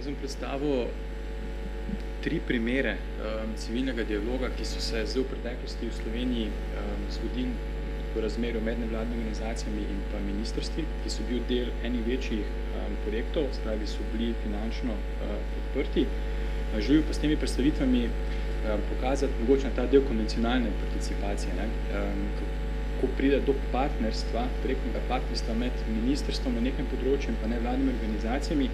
Jaz sem predstavil 3 primere civilnega dialoga, ki so se zdaj v preteklosti v Sloveniji zgodili v razmerju med nevladnimi organizacijami in pa ministrstvi, ki so bil del enih večjih projektov, spravi so bili finančno podprti. Želel pa s temi predstavitvami pokazati mogoče na ta del konvencionalne participacije, kako pride do partnerstva, projektnega partnerstva med ministrstvom na nekem področju in pa nevladnimi organizacijami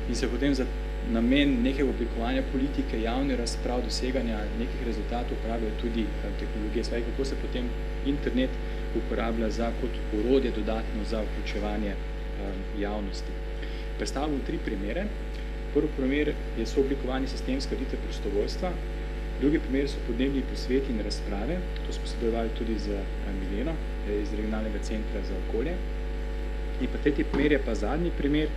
in se potem za namen nekega oblikovanja politike, javne razprav, doseganja nekih rezultatov uporabljajo tudi tehnologije. Svaj, kako se potem internet uporablja kot orodje dodatno za vključevanje javnosti. Predstavljam 3 primere. Prvi primer je sooblikovanje sistemske ureditve prostovoljstva, drugi primer so podnebni posveti in razprave, to smo sodelovali tudi z Mileno iz Regionalnega centra za okolje. In pa tretji primer je pa zadnji primer,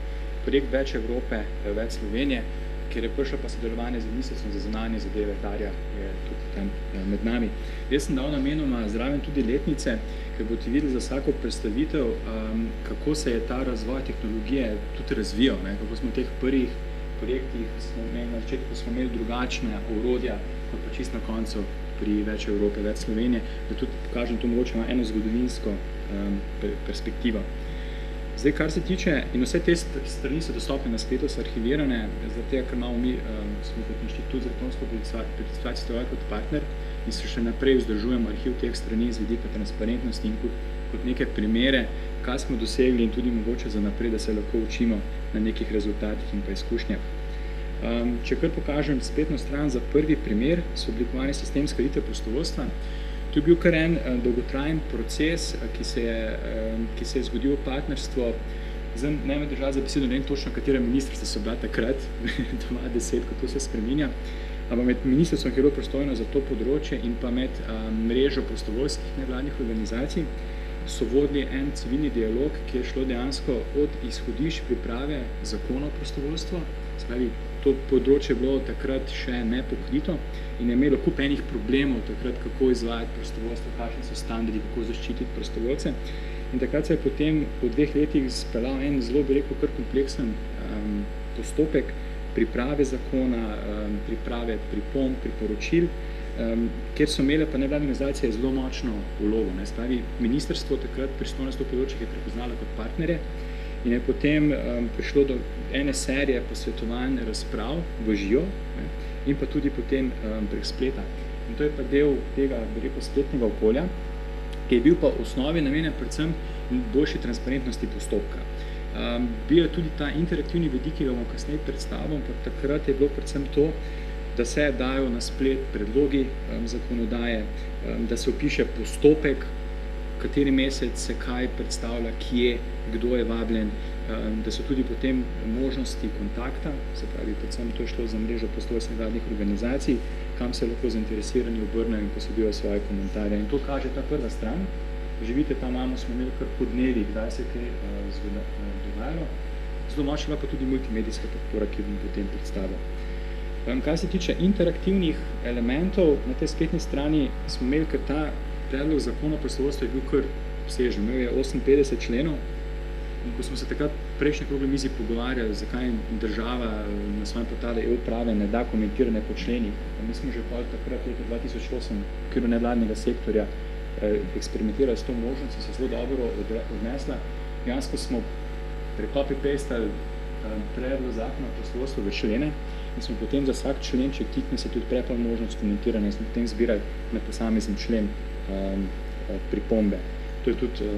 projekt Več Evrope, Več Slovenije, kjer je prišlo pa sodelovanje z Ministrstvom za zunanje zadeve, Darja je tudi tam med nami. Jaz sem dal namenoma zraven tudi letnice, ker boste videli za vsako predstavitev, kako se je ta razvoj tehnologije tudi razvijal, kako smo v teh prvih projektih na začetku smo imeli drugačne orodja, kot pa čisto na koncu pri Več Evrope, Več Slovenije, da tudi pokažem to mogoče ima eno zgodovinsko perspektivo. Zdaj, kar se tiče, in vse te strani so dostopne na spletu, so arhivirane, zato ker imamo mi, smo kot inštitut za elektronsko participacijo kot partner in se še naprej vzdržujemo arhiv teh strani z vidika transparentnosti in kot neke primere, kaj smo dosegli in tudi mogoče za naprej, da se lahko učimo na nekih rezultatih in pa izkušnjah. Če kar pokažem spletno stran za prvi primer, so oblikovanje sistemske ureditve prostovoljstva. To je bil kar en dolgotrajen proces, ki se je zgodil v partnerstvo. Zdaj ne me držati za besedo, ne vem točno, katera ministrstva so bila takrat, 2010, ko to se spreminja, ampak med ministrstvom, ki je bilo prostojno za to področje in pa med mrežo prostovoljskih nevladnih organizacij, so vodili en civilni dialog, ki je šlo dejansko od izhodišč priprave zakona o prostovoljstvu. Spravi, to področje je bilo takrat še nepokrito in je imelo kup enih problemov takrat, kako izvajati prostovoljstvo, kakšni so standardi, kako zaščititi prostovoljce. In takrat se je potem v 2 letih speljal en zelo, bi rekel, kar kompleksen postopek priprave zakona, priprave pripomb, priporočil, kjer so imele pa nevladne organizacije zelo močno vlogo. Spravi, ministrstvo takrat pristojno s to področje je prepoznalo kot partnerje in je potem prišlo do ene serije posvetovanj razprav v živo in pa tudi potem prek spleta. In to je pa del tega, bi rekel, spletnega okolja, ki je bil pa v osnovi namenjen predvsem boljši transparentnosti postopka. Bil je tudi ta interaktivni vidik, ki ga bomo kasneje predstavil, pa takrat je bilo predvsem to, da se dajo na splet predlogi zakonodaje, da se opiše postopek, kateri mesec se kaj predstavlja, kje, kdo je vabljen, da so tudi potem možnosti kontakta, se pravi, predvsem to je šlo za mrežo prostovoljskih nevladnih organizacij, kam se lahko zainteresirani obrnejo in posredujejo svoje komentarje. In to kaže ta prva stran. Že vidite, tam smo imeli kar po dnevi, kdaj se je kaj dogajalo. Zelo močna pa tudi multimedijska podpora, ki bom potem predstavil. Kar se tiče interaktivnih elementov, na tej spletni strani smo imeli, ker ta predlog zakona o prostovoljstvu je bil kar obsežen. Imel je 58 členov in ko smo se takrat prejšnji okrogli mizi pogovarjali, zakaj država na svojem portalu e-uprave ne da komentirane po členih. Mi smo že takrat leta 2008 v okviru nevladnega sektorja eksperimentirali s to možnost, se zelo dobro odnesla. Dejansko smo copy-pastali predlog zakona o prostovoljstvu v člene in smo potem za vsak člen, če klikne, se tudi prepla možnost komentiranja in smo potem zbirali na posamezen člen pripombe. To je tudi,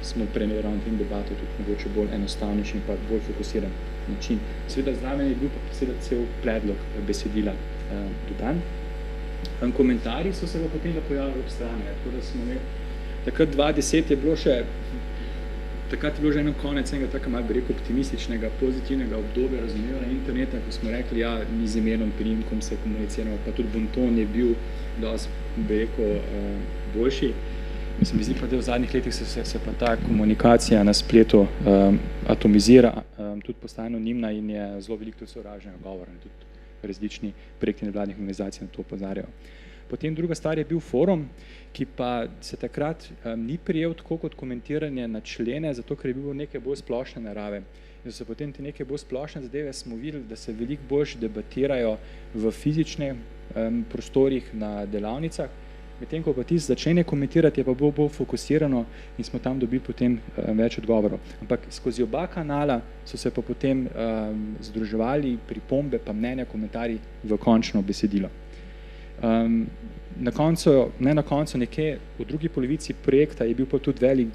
smo prej ravno tem debato tudi mogoče bolj enostavnejši in pa bolj fokusiran način. Seveda zraven je bil pa seveda cel predlog besedila dodan. Komentarji so se pa potem pojavili ob strani, tako da smo imeli, takrat 2010 je bilo še, takrat je bilo že eno konec enega tako malo bi rekel optimističnega, pozitivnega obdobja razumevanja interneta, ko smo rekli, ja, mi z imenom, priimkom se komuniciramo, pa tudi bonton je bil dosti, bi rekel, boljši. Mislim, mi zdi pa, da v zadnjih letih se pa ta komunikacija na spletu atomizira, tudi postaje anonimna in je zelo veliko tudi sovražnega govora, tudi različni projekti nevladnih organizacij na to opozarjajo. Potem druga stvar je bil forum, ki pa se takrat ni prijel tako kot komentiranje na člene, zato ker je bil nekaj bolj splošne narave. In so potem te neke bolj splošne zadeve smo videli, da se veliko bolj debatirajo v fizičnih prostorih na delavnicah, medtem ko pa ti začne komentirati, je pa bolj fokusirano in smo tam dobili potem več odgovorov. Ampak skozi oba kanala so se pa potem združevali pripombe, pa mnenja, komentarji v končno besedilo. Na koncu nekje v drugi polovici projekta je bil pa tudi velik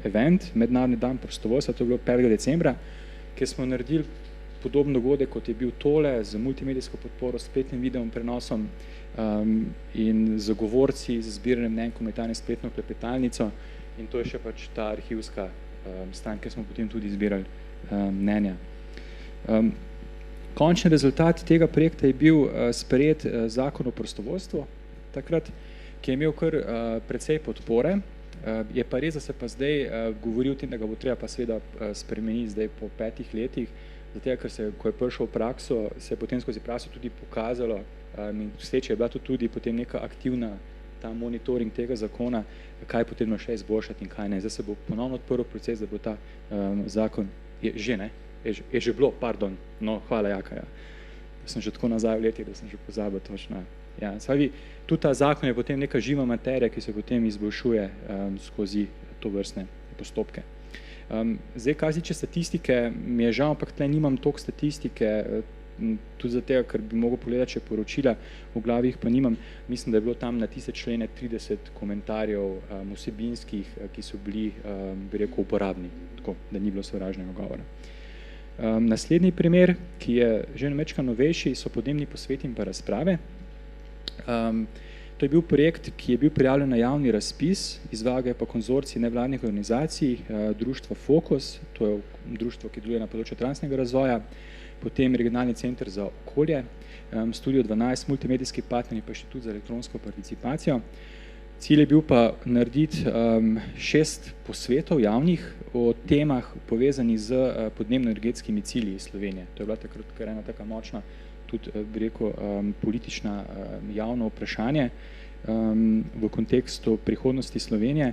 event, Mednarodni dan prostovoljstva, to je bilo 5. decembra, kjer smo naredili podoben dogodek, kot je bil tole, z multimedijsko podporo, spletnim videom, prenosom in z govorci, z zbiranjem mnenj, komentarjem, spletno klepetalnico, in to je še pač ta arhivska stran, kjer smo potem tudi zbirali mnenja. Končni rezultat tega projekta je bil sprejet zakon o prostovoljstvu, takrat, ki je imel kar precej podpore. Je pa res, da se pa zdaj govori o tem, da ga bo treba pa seveda spremeniti zdaj po 5 letih, zato ker ko je prišel v prakso, se je potem skozi prakso tudi pokazalo, in vseče je bila tudi potem neka aktivna ta monitoring tega zakona, kaj je potrebno še izboljšati in kaj ne. Zdaj se bo ponovno odprl proces, da bo ta zakon, je že bilo, pardon, no, hvala Jaka, ja. Sem že tako nazaj v letih, da sem že pozabil točno. Ja, tudi ta zakon je potem neka živa materija, ki se potem izboljšuje skozi to vrstne postopke. Zdaj, kaj zdi, če statistike, mi je žal, ampak tle nimam toliko statistike, tudi zato, ker bi mogel pogledati, če poročila, v glavi jih pa nimam. Mislim, da je bilo tam na 1000 člene 30 komentarjev vsebinskih, ki so bili, bi rekel, uporabni, tako, da ni bilo sovražnega govora. Naslednji primer, ki je že namečka novejši, so podnebni posveti in pa razprave. To je bil projekt, ki je bil prijavljen na javni razpis, izvaja pa konzorcij nevladnih organizacij, društvo Fokus, to je društvo, ki deluje na področju trajnostnega razvoja, potem Regionalni center za okolje, Studio 12, multimedijski partner in pa Inštitut za elektronsko participacijo. Cilj je bil pa narediti 6 posvetov javnih o temah povezanih z podnebno-energetskimi cilji Slovenije. To je bila takrat kar ena taka močna, tudi bi rekel, politična javno vprašanje v kontekstu prihodnosti Slovenije.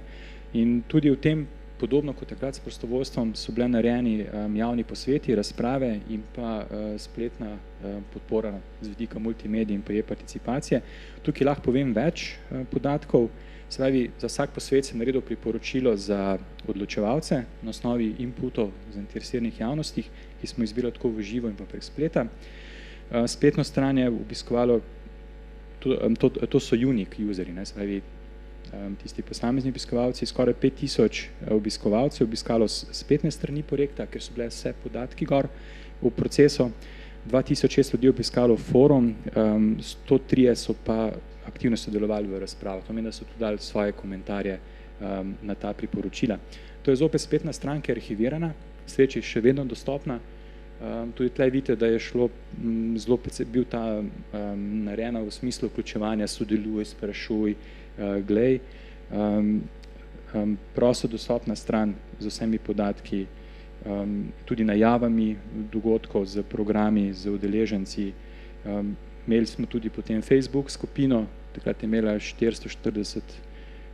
In tudi v tem, podobno kot takrat s prostovoljstvom, so bile narejeni javni posveti, razprave in pa spletna podpora z vidika multimedij in pa participacije. Tukaj lahko povem več podatkov. Se pravi, za vsak posvet sem naredil priporočilo za odločevalce na osnovi inputov zainteresiranih javnostih, ki smo izbirali tako v živo in pa prek spleta. Spletno stran je obiskovalo, to so unique useri, se pravi, tisti posamezni obiskovalci, skoraj 5000 obiskovalcev obiskalo spletne strani projekta, ker so bile vse podatki gor v procesu, 2600 ljudi obiskalo forum, 103 so pa aktivno sodelovali v razpravah. To meni, da so tudi dali svoje komentarje na ta priporočila. To je zopet spletna stran, ki je arhivirana, sreči še vedno dostopna. Tudi tle vidite, da je šlo zelo bil ta narejena v smislu vključevanja, sodeluj, sprašuj, glej, prosto dostopna stran z vsemi podatki, tudi najavami dogodkov, z programi, z udeleženci. Imeli smo tudi potem Facebook skupino, takrat je imela 440,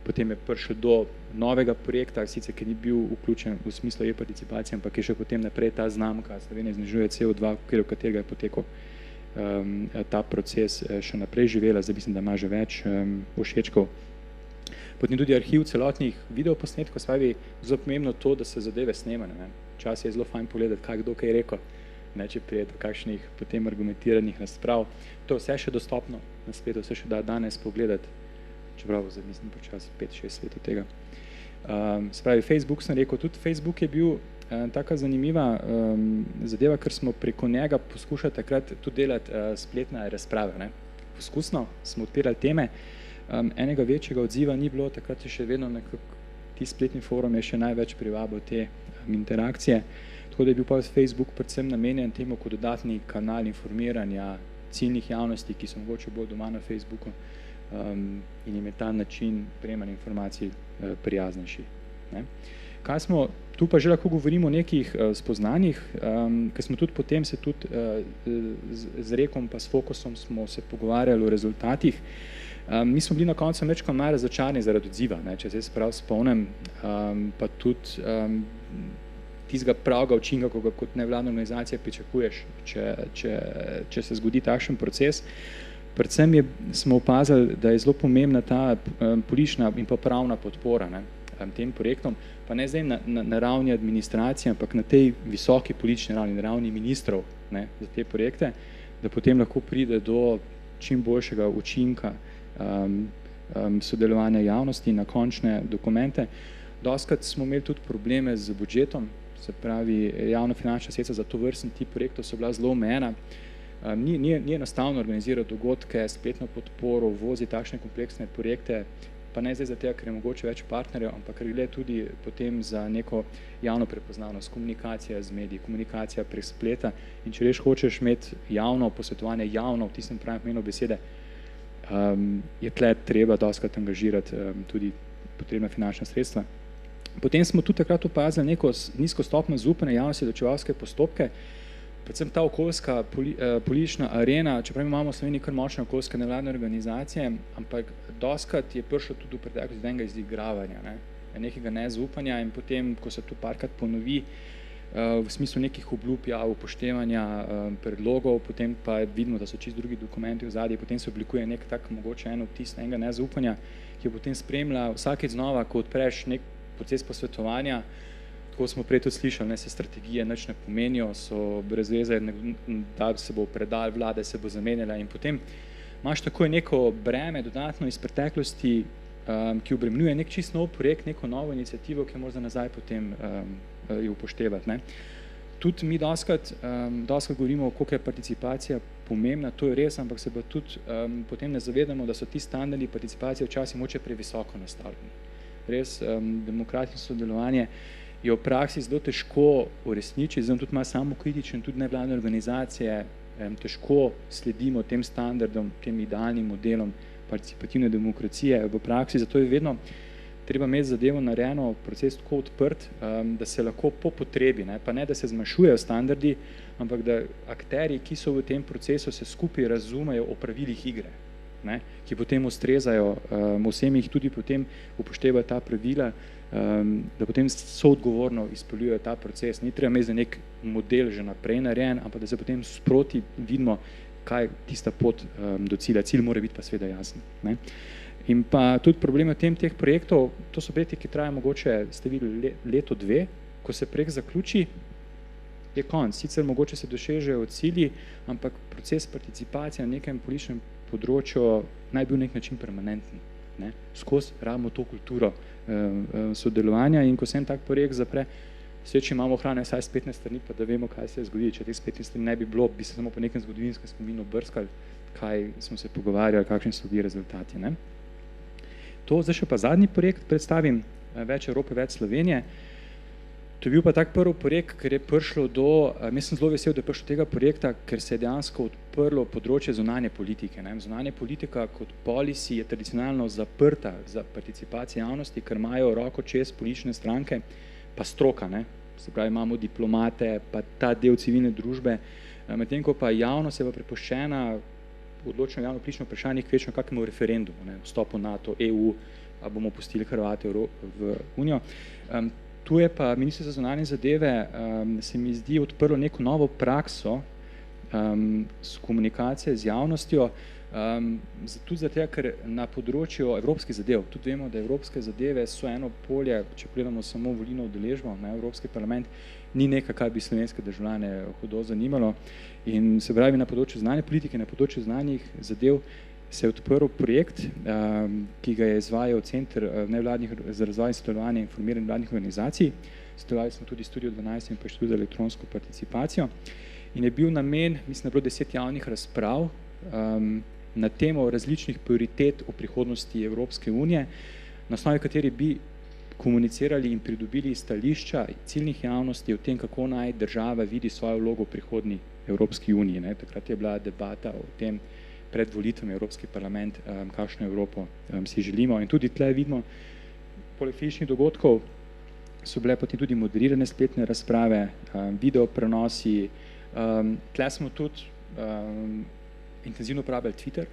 potem je prišel do novega projekta, sicer, ki ni bil vključen v smislu e-participacije, ampak je še potem naprej ta znamka Slovenija znižuje CO2, v katerega je potekal ta proces še naprej živela, zdaj mislim, da ima že več všečkov. Potem tudi arhiv celotnih videoposnetkov, se pravi, zelo pomembno to, da se zadeve snemajo. Včasih je zelo fajn pogledati, kdo kaj je rekel, če prije do kakšnih potem argumentiranih razprav. To je vse še dostopno na spletu, vse še da danes pogledati, čeprav zdaj mislim počas 5-6 let od tega. Se pravi, Facebook sem rekel, tudi Facebook je bil taka zanimiva zadeva, ker smo preko njega poskušali takrat tudi delati spletne razprave. Poskusno smo odpirali teme, enega večjega odziva ni bilo, takrat je še vedno nekako ti spletni forum je še največ privabil te interakcije, tako da je bil pa Facebook predvsem namenjen temu kot dodatni kanal informiranja ciljnih javnosti, ki so mogoče bolj doma na Facebooku in jim je ta način prejemanja informacij prijaznejši. Kaj smo, tu pa že lahko govorimo o nekih spoznanjih, ker smo tudi potem se tudi z Rekom pa s Fokusom smo se pogovarjali o rezultatih. Mi smo bili na koncu večkrat malo razočarani zaradi odziva, ne, če se prav spomnim, pa tudi tistega pravega učinka, ko ga kot nevladna organizacija pričakuješ, če se zgodi takšen proces. Predvsem smo opazili, da je zelo pomembna ta politična in pa pravna podpora, ne, tem projektom, pa ne zdaj na ravni administracije, ampak na tej visoki politični ravni, na ravni ministrov, ne, za te projekte, da potem lahko pride do čim boljšega učinka sodelovanja javnosti na končne dokumente. Dostikrat smo imeli tudi probleme z budžetom, se pravi, javnofinančna sredstva za to vrsten tip projektov so bila zelo omejena. Ni enostavno organizirati dogodke, spletno podporo, vozi takšne kompleksne projekte, pa ne zdaj za tega, ker je mogoče več partnerjev, ampak ker gre tudi potem za neko javno prepoznavnost, komunikacija z mediji, komunikacija prek spleta in če res hočeš imeti javno posvetovanje, javno v tistem pravem pomenu besede, je tle treba dostikrat angažirati tudi potrebna finančna sredstva. Potem smo tudi takrat opazili neko nizko stopnjo zaupanja javnosti v odločevalske postopke, predvsem ta okoljska politična arena, čeprav imamo v Sloveniji kar močne okoljske nevladne organizacije, ampak dostikrat je prišlo tudi v preteklosti do enega izigravanja, ne, nekega nezaupanja in potem, ko se to parkrat ponovi, v smislu nekih obljub, upoštevanja predlogov, potem pa vidimo, da so čisto drugi dokumenti v zadnji, potem se oblikuje nek tak mogoče en vtis enega nezaupanja, ki jo potem spremlja vsakeč znova, ko odpreš nek proces posvetovanja, tako smo prej tudi slišali, se strategije nič ne pomenijo, so brez veze, da se bo predal, vlada se bo zamenjala in potem imaš takoj neko breme dodatno iz preteklosti, ki obremenjuje nek čist nov projekt, neko novo inicijativo, ki mora za nazaj potem jo upoštevati. Ne. Tudi mi dostikrat govorimo, koliko je participacija pomembna, to je res, ampak se pa tudi potem ne zavedamo, da so ti standardi participacije včasih mogoče previsoko nastavljeni. Res, demokratično sodelovanje je v praksi zelo težko uresničiti, zelo tudi malo samokritičen, tudi nevladne organizacije težko sledimo tem standardom, tem idealnim modelom participativne demokracije v praksi, zato je vedno treba imeti zadevo narejeno, proces tako odprt, da se lahko po potrebi, ne, pa ne, da se zmanjšujejo standardi, ampak da akterji, ki so v tem procesu, se skupaj razumejo o pravilih igre, ne, ki potem ustrezajo, vsem jih tudi potem upoštevajo ta pravila, da potem soodgovorno izpeljujejo ta proces. Ni treba imeti za nek model že naprej narejen, ampak da se potem sproti vidimo, kaj je tista pot do cilja. Cilj mora biti pa seveda jasen. Ne. In pa tudi problem teh projektov, to so projekti, ki trajajo mogoče, ste videli, leto, dve, ko se projekt zaključi, je konc. Sicer mogoče se dosežejo cilji, ampak proces participacije na nekem političnem področju naj bil nek način permanenten. Ne. Skozi rabimo to kulturo sodelovanja in ko se en tak projekt zapre, če imamo hrane vsaj z 15 strani, pa da vemo, kaj se je zgodilo. Če teh 15 strani ne bi bilo, bi se samo po nekem zgodovinskem spominu brskali, kaj smo se pogovarjali, kakšni so bili rezultati. Ne. To zdaj še pa zadnji projekt predstavim, Več Evrope, več Slovenije. To je bil pa tak prvi projekt, ker je prišlo do, jaz sem zelo vesel, da je prišlo tega projekta, ker se je dejansko odprlo področje zunanje politike. Ne. Zunanja politika kot policy je tradicionalno zaprta za participacijo javnosti, ker imajo roko čez politične stranke, pa stroka, ne. Se pravi, imamo diplomate, pa ta del civilne družbe, medtem ko pa javnost je pa prepuščena odločeno javno politično vprašanje, kvečemo kakemu referendumu, ne, vstopu NATO, EU, a bomo pustili Hrvate v Unijo. Tu je pa Ministrstvo za zunanje zadeve se mi zdi odprlo neko novo prakso s komunikacije z javnostjo, tudi zato, ker na področju evropskih zadev, tudi vemo, da evropske zadeve so eno polje, če pogledamo samo volilno udeležbo na Evropski parlament, ni nekaj, kar bi slovenske državljane hudo zanimalo. In se pravi, na področju zunanje politike, na področju zunanjih zadev se je odprl projekt, ki ga je izvajal Center nevladnih za razvoj in sodelovanje informiranja nevladnih organizacij. Sodelovali smo tudi Studio 12 in pa Inštitut za elektronsko participacijo. In je bil namen, mislim, da je bilo 10 javnih razprav na temo različnih prioritet v prihodnosti Evropske unije, na osnovi kateri bi komunicirali in pridobili stališča ciljnih javnosti o tem, kako naj država vidi svojo vlogo v prihodnji Evropski uniji. Ne. Takrat je bila debata o tem pred volitvami Evropski parlament, kakšno Evropo si želimo. In tudi tle vidimo, poleg fizičnih dogodkov, so bile potem tudi moderirane spletne razprave, video prenosi. Tle smo tudi intenzivno uporabljali Twitter,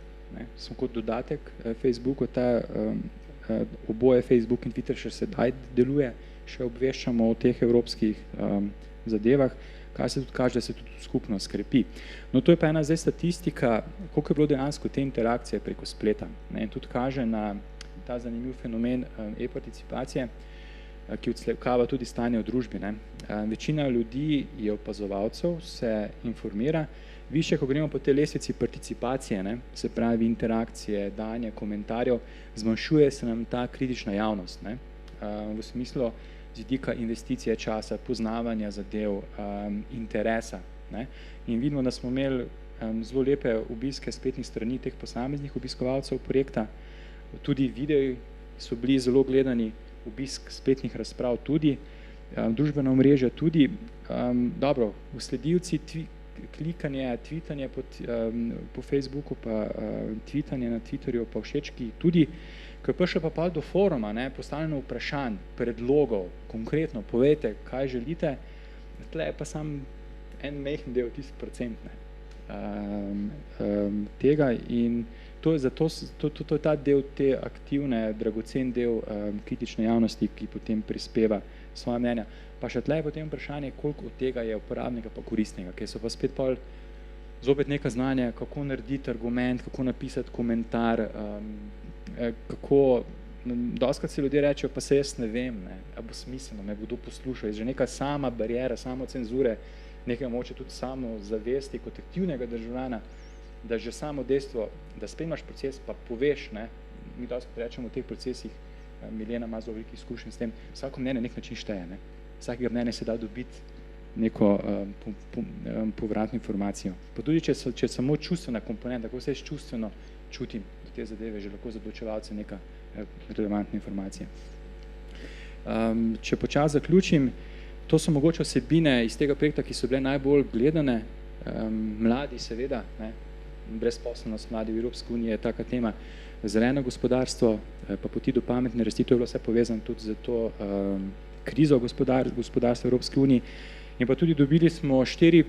smo kot dodatek Facebooku, oboje Facebook in Twitter še sedaj deluje, še obveščamo o teh evropskih zadevah, kaj se tudi kaže, da se tudi skupno skrepi. No, to je pa ena zdaj statistika, koliko je bilo dejansko te interakcije preko spleta. In tudi kaže na ta zanimiv fenomen e-participacije, ki odslikava tudi stanje v družbi. Večina ljudi je opazovalcev, se informira, više, ko gremo po tej lestvici participacije, se pravi interakcije, danje komentarjev, zmanjšuje se nam ta kritična javnost, v smislu z vidika investicije časa, poznavanja zadev, interesa. In vidimo, da smo imeli zelo lepe obiske spletnih strani teh posameznih obiskovalcev projekta, tudi videi so bili zelo gledani, obisk spletnih razprav tudi, družbena omrežja tudi, dobro, usledilci, klikanje, tweetanje po Facebooku, pa tweetanje na Twitterju, pa všečki tudi, ko je prišlo pa do foruma, postavljeno vprašanj, predlogov, konkretno, povejte, kaj želite, tle je pa sam en majhen del, 10% tega in to je ta del, te aktivne, dragocen del kritične javnosti, ki potem prispeva svoje mnenja. Pa še tle je potem vprašanje, koliko od tega je uporabnega pa koristnega, ker so pa spet zopet neka znanja, kako narediti argument, kako napisati komentar, kako, dostakrat se ljudje rečejo, pa se jaz ne vem, a bo smiselno, me bodo poslušali, že neka sama bariera, samo cenzure, nekaj moče tudi samo zavesti kot aktivnega državljana, da že samo dejstvo, da spremljaš proces, pa poveš, mi dostakrat rečemo v teh procesih, Milena ima zelo veliko izkušenj s tem, vsako mnenje nek način šteje, vsakega mnenja se da dobiti neko povratno informacijo. Pa tudi, če samo čustvena komponenta, kako se jaz čustveno čutim do te zadeve, že lahko za odločevalce neka relevantna informacija. Če počas zaključim, to so mogoče vsebine iz tega projekta, ki so bile najbolj gledane, mladi seveda, brezposelnost mladi v Evropski uniji je taka tema, zeleno gospodarstvo, pa poti do pametne rasti, to je bilo vse povezano tudi z to krizo gospodarstva Evropske unije. In pa tudi dobili smo 4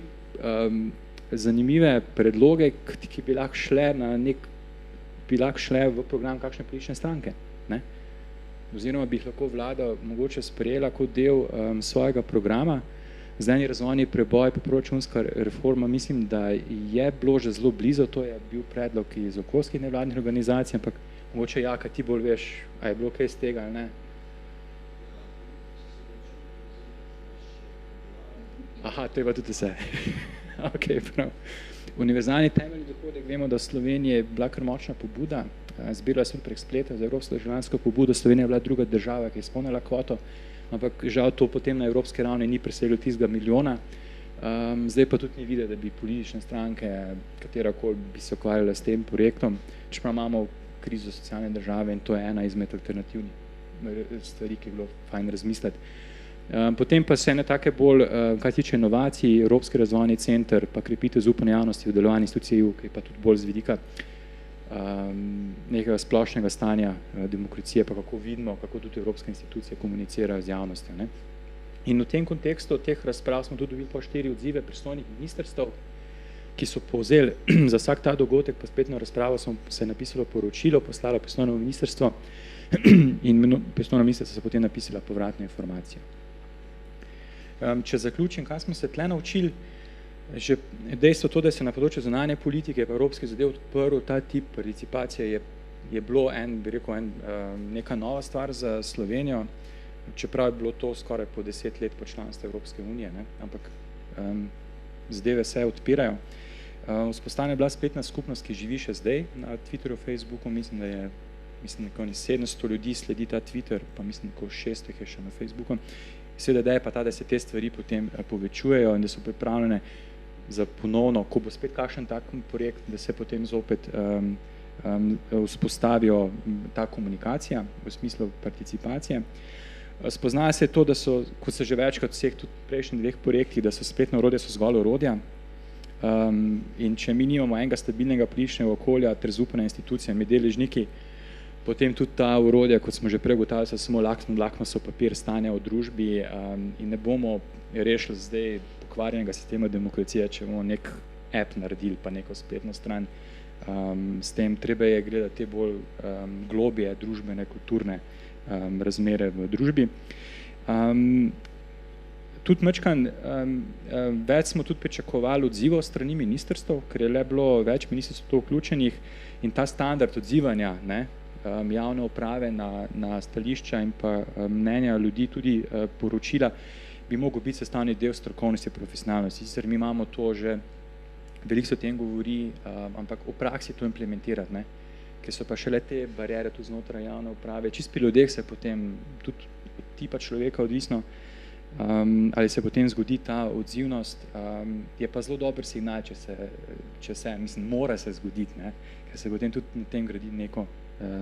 zanimive predloge, ki bi lahko šle v program kakšne politične stranke. Oziroma bi jih lahko vlada mogoče sprejela kot del svojega programa. Zeleni razvojni preboj, pa proračunska reforma, mislim, da je bilo že zelo blizu, to je bil predlog iz okoljskih nevladnih organizacij, ampak mogoče Jaka, ti bolj veš, a je bilo kaj iz tega ali ne? Aha, to je pa tudi vse. Ok, prav. Univerzalni temeljni dohodek, vemo, da v Sloveniji je bila kar močna pobuda, zbirala se prek spleta za evropsko državljansko pobudo, Slovenija je bila druga država, ki je izpolnila kvoto, ampak žal to potem na evropske ravni ni preseglo tistega milijona. Zdaj pa tudi ni videti, da bi politične stranke, katerakoli bi se ukvarjala s tem projektom, čeprav imamo krizo socialne države in to je ena izmed alternativnih stvari, ki je bilo fajn razmisliti. Potem pa se ene take bolj, kaj tiče inovacij, Evropski razvojni center, pa krepitev zaupanja javnosti v delovanju institucij EU, ki je pa tudi bolj z vidika nekega splošnega stanja demokracije, pa kako vidimo, kako tudi evropske institucije komunicirajo z javnostjo. In v tem kontekstu teh razprav smo tudi dobili po 4 odzive pristojnih ministrstev, ki so povzeli za vsak ta dogodek, pa spletno razpravo se je napisalo poročilo, poslalo pristojno ministrstvo in pristojno ministrstvo se potem napisala povratno informacijo. Če zaključim, kaj smo se tle naučili, že dejstvo to, da se na področju zunanje politike pa evropskih zadev odprl ta tip participacije je bilo neka nova stvar za Slovenijo, čeprav je bilo to skoraj po 10 let po članstvu Evropske unije, ampak zadeve se odpirajo. Vzpostavljena je bila spletna skupnost, ki živi še zdaj na Twitterju, Facebooku, mislim, da je 700 ljudi sledi ta Twitter, pa mislim, da 600 je še na Facebooku. Seveda je pa ta, da se te stvari potem povečujejo in da so pripravljene za ponovno, ko bo spet kakšen tak projekt, da se potem zopet vzpostavijo ta komunikacija v smislu participacije. Spoznaja se to, da so, kot se že večkrat vseh tudi prejšnjih 2 projektih, da so spletne orodja so zgolj orodja in če mi nimamo enega stabilnega političnega okolja ter zaupanja institucije med deležniki, Potem tudi ta orodja, kot smo že prej ugotavljali, so samo lakmusov papir stanja v družbi in ne bomo rešili zdaj pokvarjenega sistema demokracije, če bomo nek app naredili pa neko spletno stran. S tem treba je gledati te bolj globje družbene, kulturne razmere v družbi. Tudi več smo tudi pričakovali odzivov strani ministrstv, ker je le bilo več ministrstv to vključenih in ta standard odzivanja javne uprave na stališča in pa mnenja ljudi, tudi poročila, bi mogel biti sestavni del strokovnosti, profesionalnosti. Sicer mi imamo to že, veliko se o tem govori, ampak v praksi to implementirati, ker so pa šele te bariere tudi znotraj javne uprave. Čist pri ljudeh se potem tudi od tipa človeka odvisno, ali se potem zgodi ta odzivnost, je pa zelo dober signal, če se, mislim, mora se zgoditi, ker se potem tudi na tem gradi neko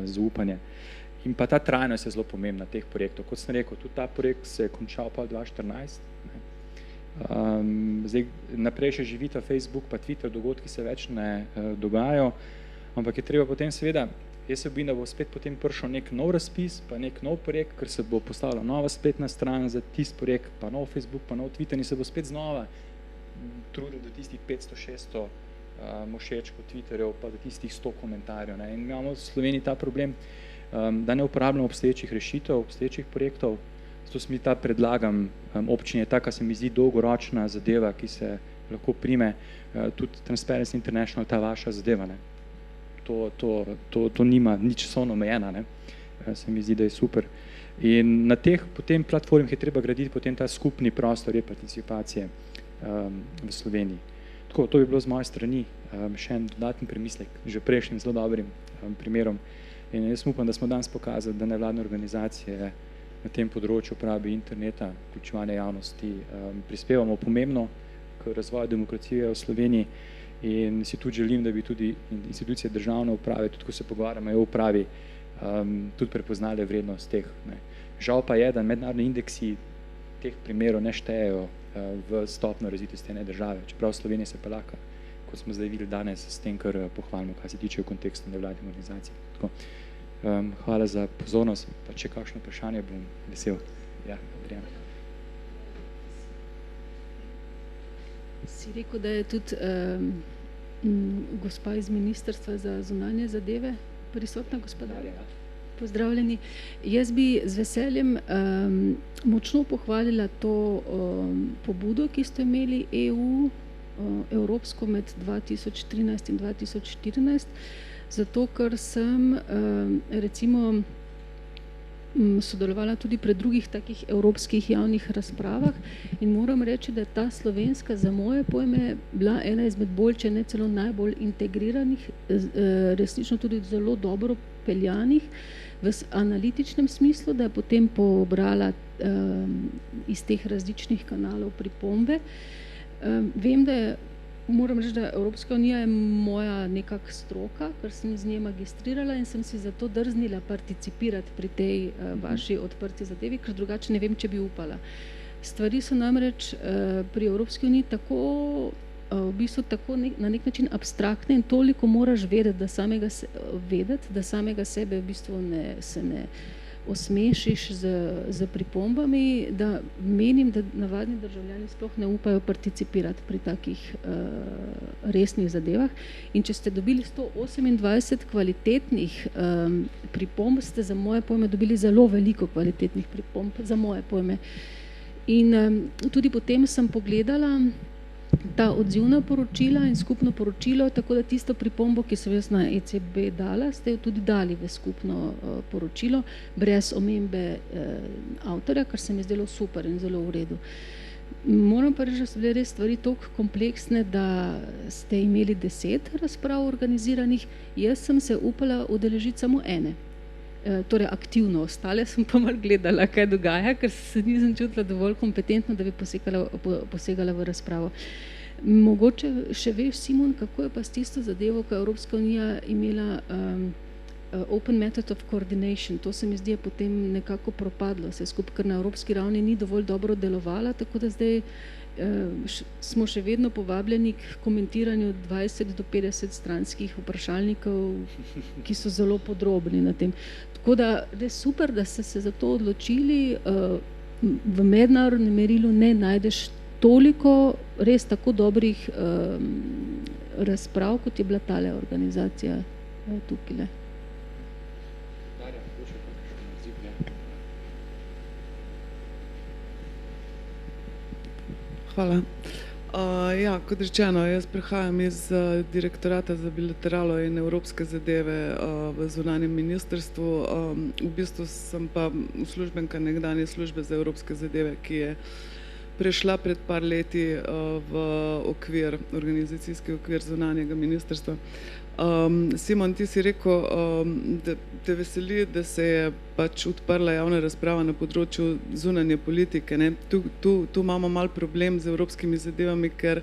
zaupanje. In pa ta trajnost je zelo pomembna teh projektov. Kot sem rekel, tudi ta projekt se je končal pa 2014. Zdaj, naprej še živita Facebook pa Twitter, dogodki se več ne dogajajo, ampak je treba potem seveda, jaz se bojim, da bo spet potem prišel nek nov razpis, pa nek nov projekt, ker se bo postavila nova spletna stran za tisti projekt, pa nov Facebook, pa nov Twitter in se bo spet znova trudil do tistih 500-600 mošečkov Twitterjev, pa do tistih 100 komentarjev. In imamo v Sloveniji ta problem, da ne uporabljamo obstoječih rešitev, obstoječih projektov, zato se mi ta predlagam občini je taka, se mi zdi dolgoročna zadeva, ki se lahko prime, tudi Transparency International, ta vaša zadeva. To nima nič časovno omejena, se mi zdi, da je super. In na teh potem platformah je treba graditi potem ta skupni prostor participacije v Sloveniji. Tako, to bi bilo z moje strani še en dodatni premislek, že prejšnjim zelo dobrim primerom. In jaz upam, da smo danes pokazali, da nevladne organizacije na tem področju uporabe interneta, vključevanja javnosti, prispevamo pomembno k razvoju demokracije v Sloveniji. In si tudi želim, da bi tudi institucije državne uprave, tudi ko se pogovarjamo o upravi, tudi prepoznali vrednost teh. Žal pa je, da mednarodni indeksi teh primerov ne štejejo v stopnjo razvitosti ene države, čeprav Slovenija se pa lahko, kot smo zdaj videli danes, s tem, kar pohvalimo, kaj se tiče v kontekstu nevladnih organizacij. Tako, hvala za pozornost, pa če kakšno vprašanje, bom vesel. Ja, Adriana. Si rekel, da je tudi gospa iz Ministrstva za zunanje zadeve prisotna, gospodarja. Pozdravljeni. Jaz bi z veseljem močno pohvalila to pobudo, ki ste imeli evropsko med 2013 in 2014, zato ker sem recimo sodelovala tudi pri drugih takih evropskih javnih razpravah in moram reči, da je ta slovenska za moje pojme bila ena izmed bolj, če ne celo najbolj integriranih, resnično tudi zelo dobro peljanih v analitičnem smislu, da je potem pobrala iz teh različnih kanalov pripombe. Vem, da je, moram reči, da Evropska unija je moja nekak stroka, ker sem z nje magistrirala in sem si zato drznila participirati pri tej vaši odprti zadevi, ker drugače ne vem, če bi upala. Stvari so namreč pri Evropski uniji tako, v bistvu tako na nek način abstraktne in toliko moraš vedeti, da samega sebe v bistvu se ne osmešiš z pripombami, da menim, da navadni državljani sploh ne upajo participirati pri takih resnih zadevah. In če ste dobili 128 kvalitetnih pripomb, ste za moje pojme dobili zelo veliko kvalitetnih pripomb, za moje pojme. In tudi potem sem pogledala ta odzivna poročila in skupno poročilo, tako da tisto pripombo, ki sem jaz na ECB dala, ste jo tudi dali v skupno poročilo, brez omembe avtorja, kar se mi je zdelo super in zelo v redu. Moram pa reči, da so bile res stvari toliko kompleksne, da ste imeli 10 razprav organiziranih, jaz sem se upala udeležiti samo ene. Torej aktivno, ostale sem pa malo gledala, kaj dogaja, ker se nisem čutila dovolj kompetentno, da bi posegala v razpravo. Mogoče še veš, Simon, kako je pa s tisto zadevo, ko je Evropska unija imela Open Method of Coordination. To se mi zdi, je potem nekako propadlo vse skupaj, ker na evropski ravni ni dovolj dobro delovala, tako da zdaj smo še vedno povabljeni k komentiranju 20 do 50 stranskih vprašalnikov, ki so zelo podrobni na tem. Tako da je super, da ste se za to odločili. V mednarodnem merilu ne najdeš toliko res tako dobrih razprav, kot je bila tale organizacija tukaj. Hvala. Ja, kot rečeno, jaz prihajam iz Direktorata za bilateralo in evropske zadeve v zunanjem ministrstvu. V bistvu sem pa uslužbenka nekdanje službe za evropske zadeve, ki je prešla pred par leti v organizacijski okvir zunanjega ministrstva. Simon, ti si rekel, da te veseli, da se je pač odprla javna razprava na področju zunanje politike. Tu imamo mal problem z evropskimi zadevami, ker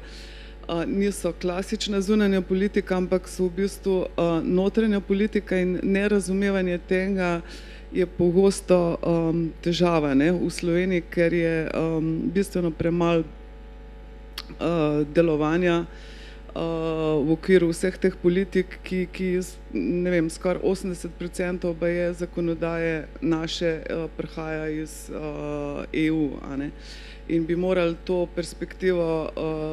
niso klasična zunanja politika, ampak so v bistvu notranja politika in nerazumevanje tega je pogosto težava v Sloveniji, ker je bistveno premalo delovanja v okviru vseh teh politik, ki ne vem, skoraj 80% je zakonodaje naše prihaja iz EU, in bi morali to perspektivo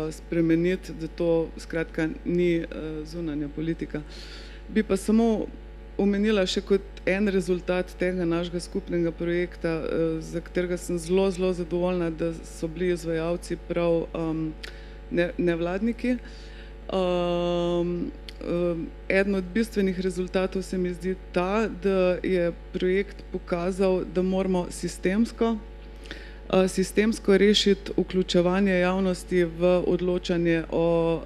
spremeniti, da to skratka ni zunanja politika. Bi pa samo omenila še kot en rezultat tega našega skupnega projekta, za katerega sem zelo zadovoljna, da so bili izvajalci prav nevladniki. Eden od bistvenih rezultatov se mi zdi ta, da je projekt pokazal, da moramo sistemsko rešiti vključevanje javnosti v odločanje o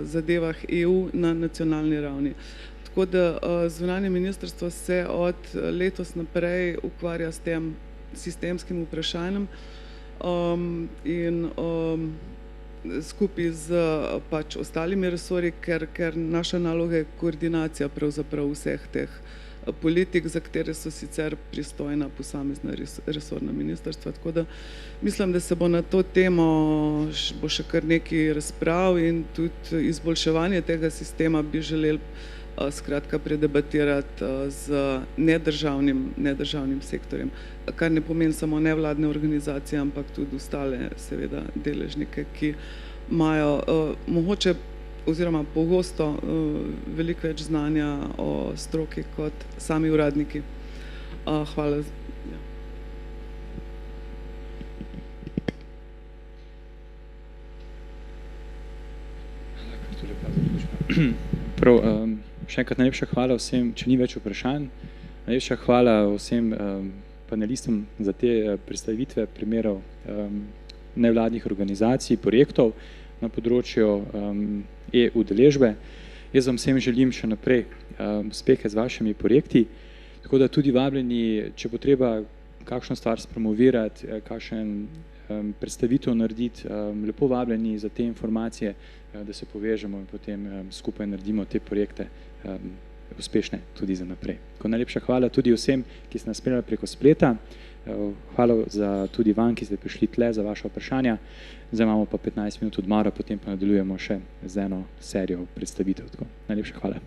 zadevah EU na nacionalni ravni. Tako da zunanje ministrstvo se od letos naprej ukvarja s tem sistemskim vprašanjem in skupaj z pač ostalimi resorji, ker naša naloga je koordinacija pravzaprav vseh teh politik, za katere so sicer pristojna posamezna resorna ministrstva. Tako da mislim, da se bo na to temo bo še kar nekaj razprav in tudi izboljševanje tega sistema bi želeli skratka predebatirati z nedržavnim sektorjem, kar ne pomeni samo nevladne organizacije, ampak tudi ostale seveda deležnike, ki imajo mogoče oziroma pogosto veliko več znanja o stroki kot sami uradniki. Hvala. Prav, še enkrat najlepša hvala vsem, če ni več vprašanj. Najlepša hvala vsem panelistom za te predstavitve primerov nevladnih organizacij, projektov na področju e-udeležbe. Jaz vam vsem želim še naprej uspehe z vašimi projekti, tako da tudi vabljeni, če bo treba kakšno stvar spromovirati, kakšen predstavitev narediti, lepo vabljeni za te informacije, da se povežemo in potem skupaj naredimo te projekte uspešne tudi za naprej. Tako najlepša hvala tudi vsem, ki ste nas spremljali preko spleta. Hvala tudi vam, ki ste prišli tle za vaše vprašanja. Zdaj imamo pa 15 minut odmora, potem pa nadaljujemo še z eno serijo predstavitev. Tako, najlepša hvala.